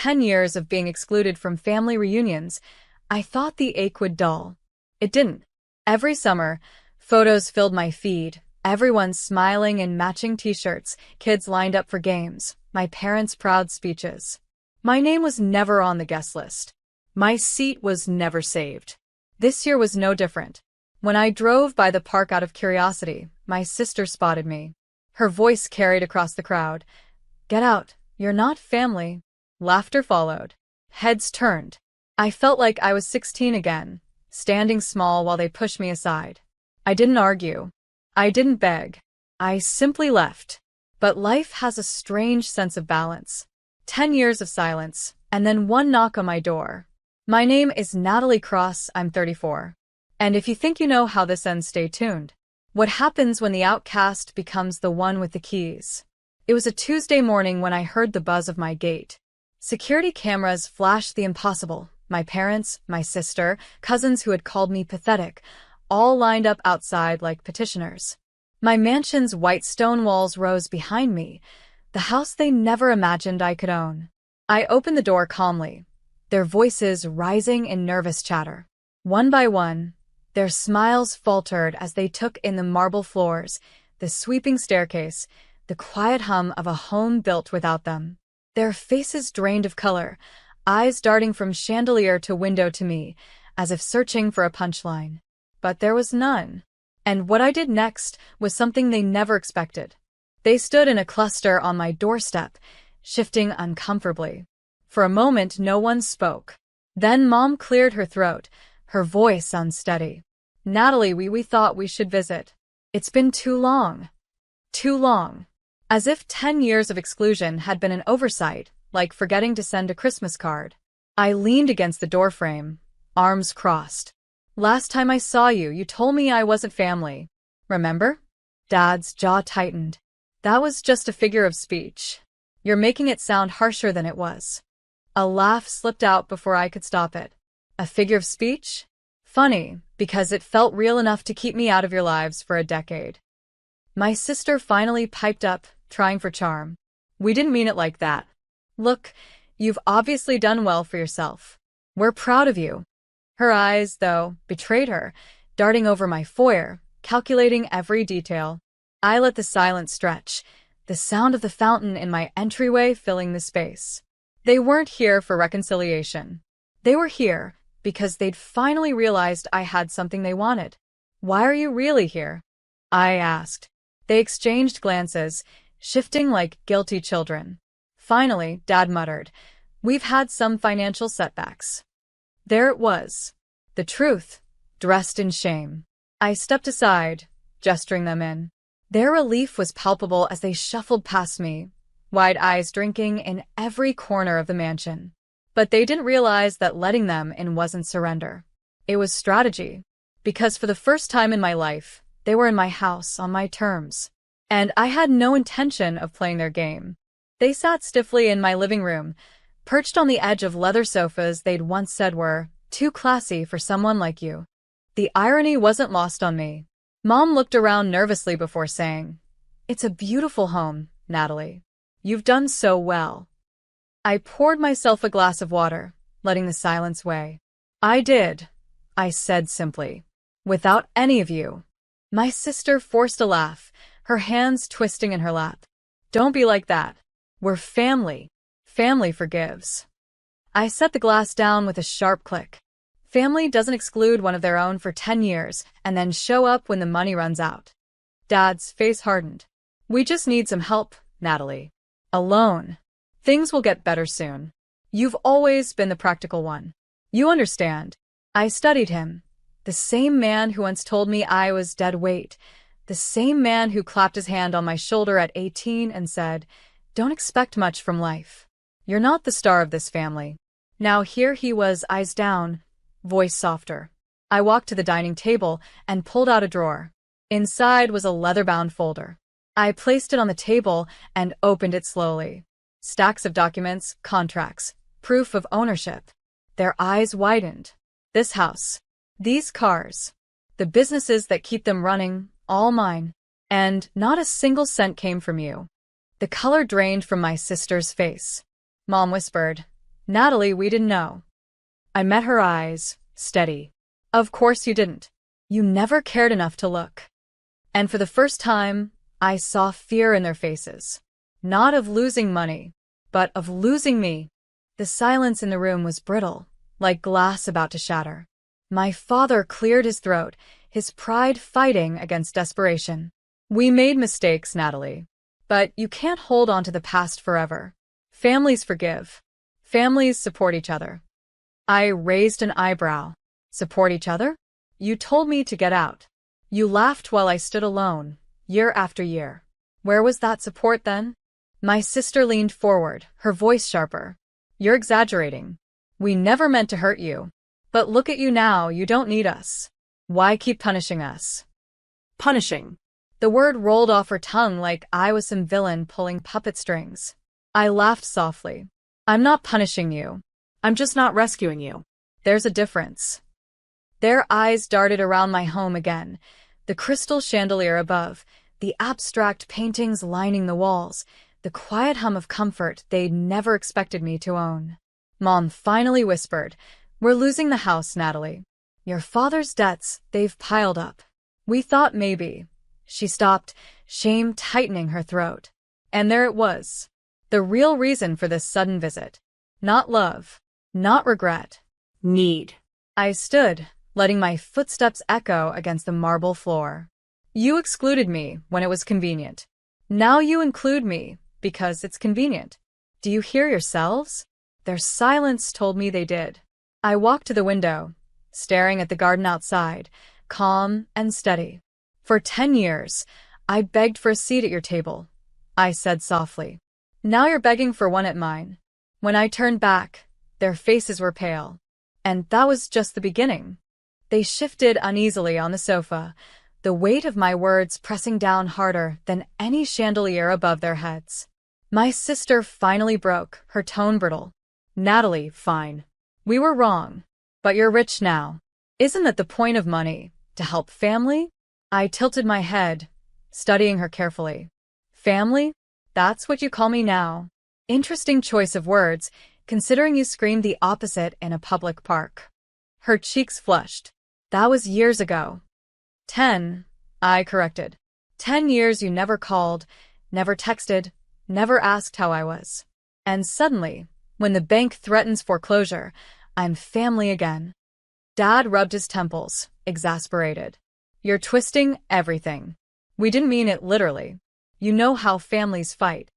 10 years of being excluded from family reunions, I thought the ache would dull. It didn't. Every summer, photos filled my feed, everyone smiling in matching t-shirts, kids lined up for games, my parents' proud speeches. My name was never on the guest list. My seat was never saved. This year was no different. When I drove by the park out of curiosity, my sister spotted me. Her voice carried across the crowd. "Get out, you're not family." Laughter followed. Heads turned. I felt like I was 16 again, standing small while they pushed me aside. I didn't argue. I didn't beg. I simply left. But life has a strange sense of balance. 10 years of silence, and then one knock on my door. My name is Natalie Cross, I'm 34. And if you think you know how this ends, stay tuned. What happens when the outcast becomes the one with the keys? It was a Tuesday morning when I heard the buzz of my gate. Security cameras flashed the impossible. My parents, my sister, cousins who had called me pathetic, all lined up outside like petitioners. My mansion's white stone walls rose behind me, the house they never imagined I could own. I opened the door calmly, their voices rising in nervous chatter. One by one, their smiles faltered as they took in the marble floors, the sweeping staircase, the quiet hum of a home built without them. Their faces drained of color, eyes darting from chandelier to window to me, as if searching for a punchline. But there was none. And what I did next was something they never expected. They stood in a cluster on my doorstep, shifting uncomfortably. For a moment, no one spoke. Then Mom cleared her throat, her voice unsteady. "Natalie, we thought we should visit. It's been too long." Too long. As if 10 years of exclusion had been an oversight, like forgetting to send a Christmas card. I leaned against the doorframe, arms crossed. "Last time I saw you, you told me I wasn't family. Remember?" Dad's jaw tightened. "That was just a figure of speech. You're making it sound harsher than it was." A laugh slipped out before I could stop it. "A figure of speech? Funny, because it felt real enough to keep me out of your lives for a decade." My sister finally piped up, trying for charm. "We didn't mean it like that. Look, you've obviously done well for yourself. We're proud of you." Her eyes, though, betrayed her, darting over my foyer, calculating every detail. I let the silence stretch, the sound of the fountain in my entryway filling the space. They weren't here for reconciliation. They were here because they'd finally realized I had something they wanted. "Why are you really here?" I asked. They exchanged glances, shifting like guilty children. Finally, Dad muttered, "We've had some financial setbacks." There it was. The truth, dressed in shame. I stepped aside, gesturing them in. Their relief was palpable as they shuffled past me, wide eyes drinking in every corner of the mansion. But they didn't realize that letting them in wasn't surrender. It was strategy. Because for the first time in my life, they were in my house on my terms. And I had no intention of playing their game. They sat stiffly in my living room, perched on the edge of leather sofas they'd once said were too classy for someone like you. The irony wasn't lost on me. Mom looked around nervously before saying, "It's a beautiful home, Natalie. You've done so well." I poured myself a glass of water, letting the silence weigh. "I did," I said simply. "Without any of you." My sister forced a laugh, her hands twisting in her lap. "Don't be like that. We're family. Family forgives." I set the glass down with a sharp click. Family doesn't exclude one of their own for 10 years and then show up when the money runs out. Dad's face hardened. "We just need some help, Natalie. Alone. Things will get better soon. You've always been the practical one. You understand." I studied him. The same man who once told me I was dead weight. The same man who clapped his hand on my shoulder at 18 and said, "Don't expect much from life. You're not the star of this family." Now here he was, eyes down, voice softer. I walked to the dining table and pulled out a drawer. Inside was a leather-bound folder. I placed it on the table and opened it slowly. Stacks of documents, contracts, proof of ownership. Their eyes widened. This house. These cars. The businesses that keep them running, all mine. And not a single cent came from you. The color drained from my sister's face. Mom whispered, Natalie, we didn't know. I met her eyes, steady. Of course you didn't. You never cared enough to look. And for the first time, I saw fear in their faces. Not of losing money, but of losing me. The silence in the room was brittle, like glass about to shatter. My father cleared his throat, his pride fighting against desperation. We made mistakes, Natalie. But you can't hold on to the past forever. Families forgive. Families support each other. I raised an eyebrow. Support each other? You told me to get out. You laughed while I stood alone, year after year. Where was that support then? My sister leaned forward, her voice sharper. You're exaggerating. We never meant to hurt you. But look at you now, you don't need us. Why keep punishing us? Punishing. The word rolled off her tongue like I was some villain pulling puppet strings. I laughed softly. I'm not punishing you. I'm just not rescuing you. There's a difference. Their eyes darted around my home again. The crystal chandelier above, the abstract paintings lining the walls, the quiet hum of comfort they'd never expected me to own. Mom finally whispered, "We're losing the house, Natalie. Your father's debts, they've piled up. We thought maybe." She stopped, shame tightening her throat. And there it was. The real reason for this sudden visit. Not love. Not regret. Need. I stood, letting my footsteps echo against the marble floor. You excluded me when it was convenient. Now you include me because it's convenient. Do you hear yourselves? Their silence told me they did. I walked to the window, staring at the garden outside, calm and steady. For 10 years, I begged for a seat at your table, I said softly. Now you're begging for one at mine. When I turned back, their faces were pale. And that was just the beginning. They shifted uneasily on the sofa, the weight of my words pressing down harder than any chandelier above their heads. My sister finally broke, her tone brittle. Natalie, fine. We were wrong. But you're rich now. Isn't that the point of money? To help family? I tilted my head, studying her carefully. Family? That's what you call me now. Interesting choice of words, considering you screamed the opposite in a public park. Her cheeks flushed. That was years ago. 10, I corrected. 10 years you never called, never texted, never asked how I was. And suddenly, when the bank threatens foreclosure, I'm family again. Dad rubbed his temples, exasperated. You're twisting everything. We didn't mean it literally. You know how families fight.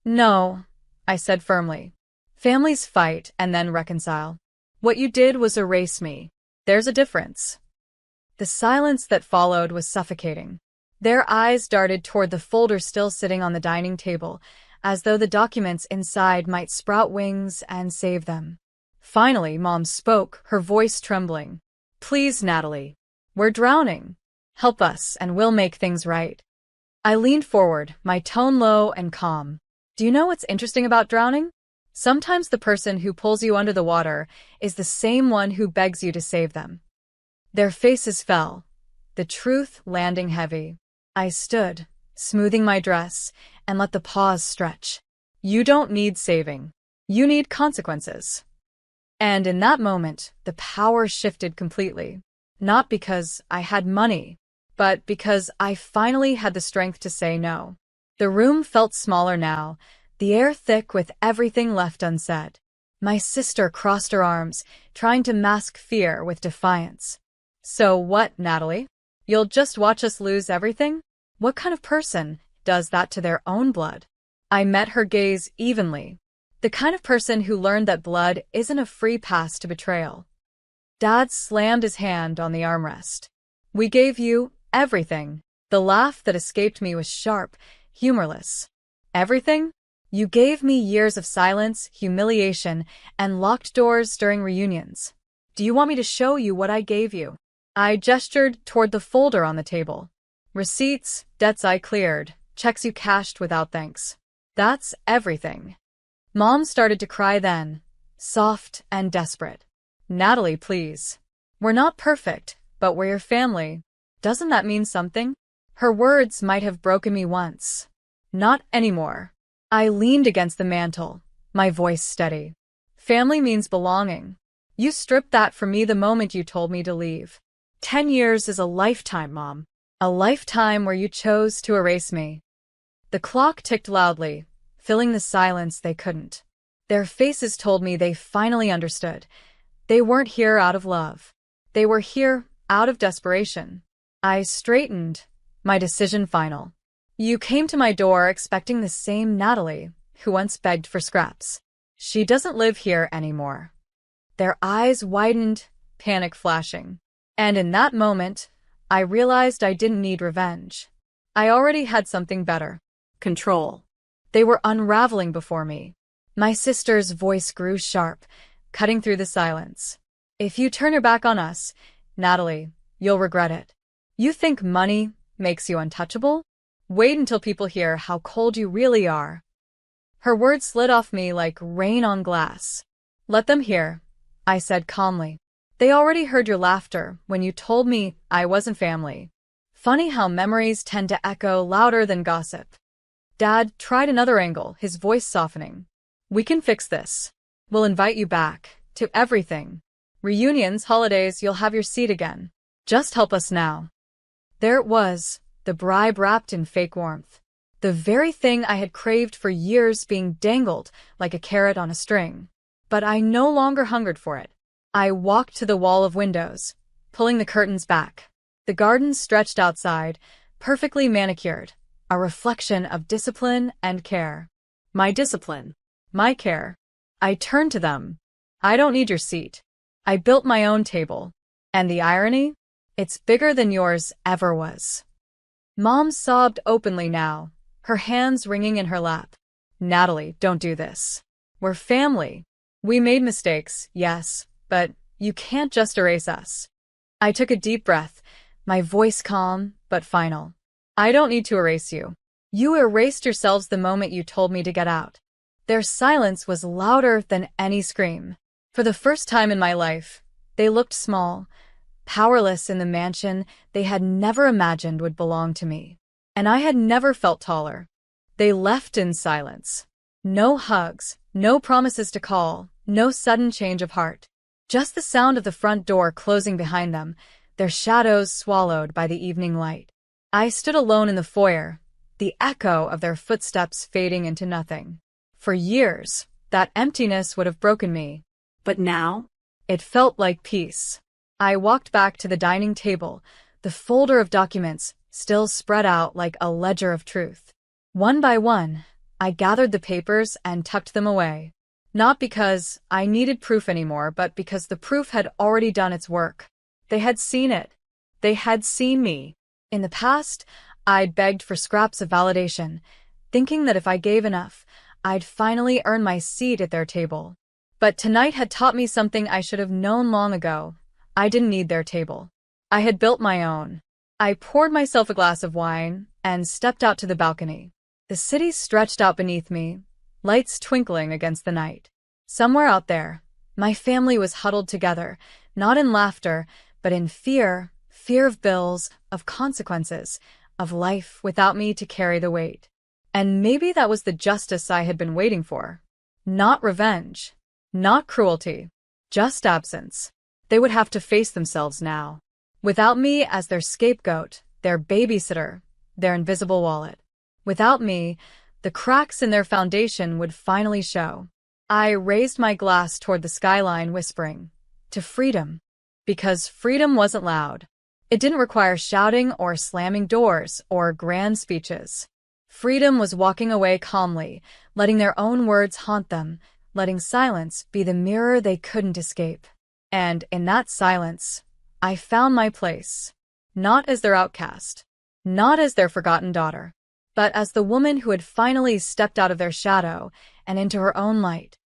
No, I said firmly. Families fight and then reconcile. What you did was erase me. There's a difference. The silence that followed was suffocating. Their eyes darted toward the folder still sitting on the dining table, as though the documents inside might sprout wings and save them. Finally, Mom spoke, her voice trembling. Please, Natalie. We're drowning. Help us and we'll make things right. I leaned forward, my tone low and calm. Do you know what's interesting about drowning? Sometimes the person who pulls you under the water is the same one who begs you to save them. Their faces fell, the truth landing heavy. I stood, smoothing my dress, and let the pause stretch. You don't need saving. You need consequences. And in that moment, the power shifted completely. Not because I had money, but because I finally had the strength to say no. The room felt smaller now, the air thick with everything left unsaid. My sister crossed her arms, trying to mask fear with defiance. So what, Natalie? You'll just watch us lose everything? What kind of person does that to their own blood? I met her gaze evenly. The kind of person who learned that blood isn't a free pass to betrayal. Dad slammed his hand on the armrest. We gave you everything. The laugh that escaped me was sharp, humorless. Everything? You gave me years of silence, humiliation, and locked doors during reunions. Do you want me to show you what I gave you? I gestured toward the folder on the table. Receipts, debts I cleared, checks you cashed without thanks. That's everything. Mom started to cry then, soft and desperate. Natalie, please. We're not perfect, but we're your family. Doesn't that mean something? Her words might have broken me once. Not anymore. I leaned against the mantel, my voice steady. Family means belonging. You stripped that from me the moment you told me to leave. 10 years is a lifetime, Mom. A lifetime where you chose to erase me. The clock ticked loudly, filling the silence they couldn't. Their faces told me they finally understood. They weren't here out of love. They were here out of desperation. I straightened, my decision final. You came to my door expecting the same Natalie, who once begged for scraps. She doesn't live here anymore. Their eyes widened, panic flashing. And in that moment, I realized I didn't need revenge. I already had something better. Control. They were unraveling before me. My sister's voice grew sharp, cutting through the silence. If you turn your back on us, Natalie, you'll regret it. You think money makes you untouchable? Wait until people hear how cold you really are. Her words slid off me like rain on glass. Let them hear, I said calmly. They already heard your laughter when you told me I wasn't family. Funny how memories tend to echo louder than gossip. Dad tried another angle, his voice softening. We can fix this. We'll invite you back to everything. Reunions, holidays, you'll have your seat again. Just help us now. There it was, the bribe wrapped in fake warmth. The very thing I had craved for years being dangled like a carrot on a string. But I no longer hungered for it. I walked to the wall of windows, pulling the curtains back. The garden stretched outside, perfectly manicured, a reflection of discipline and care. My discipline. My care. I turned to them. I don't need your seat. I built my own table. And the irony? It's bigger than yours ever was. Mom sobbed openly now, her hands wringing in her lap. Natalie, don't do this. We're family. We made mistakes, yes, but you can't just erase us. I took a deep breath, my voice calm but final. I don't need to erase you. You erased yourselves the moment you told me to get out. Their silence was louder than any scream. For the first time in my life, they looked small, powerless in the mansion they had never imagined would belong to me. And I had never felt taller. They left in silence. No hugs, no promises to call, no sudden change of heart. Just the sound of the front door closing behind them, their shadows swallowed by the evening light. I stood alone in the foyer, the echo of their footsteps fading into nothing. For years, that emptiness would have broken me. But now? It felt like peace. I walked back to the dining table, the folder of documents still spread out like a ledger of truth. One by one, I gathered the papers and tucked them away. Not because I needed proof anymore, but because the proof had already done its work. They had seen it. They had seen me. In the past, I'd begged for scraps of validation, thinking that if I gave enough, I'd finally earn my seat at their table. But tonight had taught me something I should have known long ago. I didn't need their table. I had built my own. I poured myself a glass of wine and stepped out to the balcony. The city stretched out beneath me, lights twinkling against the night. Somewhere out there, my family was huddled together, not in laughter, but in fear of bills, of consequences, of life without me to carry the weight. And maybe that was the justice I had been waiting for. Not revenge, not cruelty, just absence. They would have to face themselves now. Without me as their scapegoat, their babysitter, their invisible wallet. Without me, the cracks in their foundation would finally show. I raised my glass toward the skyline, whispering, to freedom. Because freedom wasn't loud. It didn't require shouting or slamming doors or grand speeches. Freedom was walking away calmly, letting their own words haunt them, letting silence be the mirror they couldn't escape. And in that silence, I found my place. Not as their outcast, not as their forgotten daughter, but as the woman who had finally stepped out of their shadow and into her own light.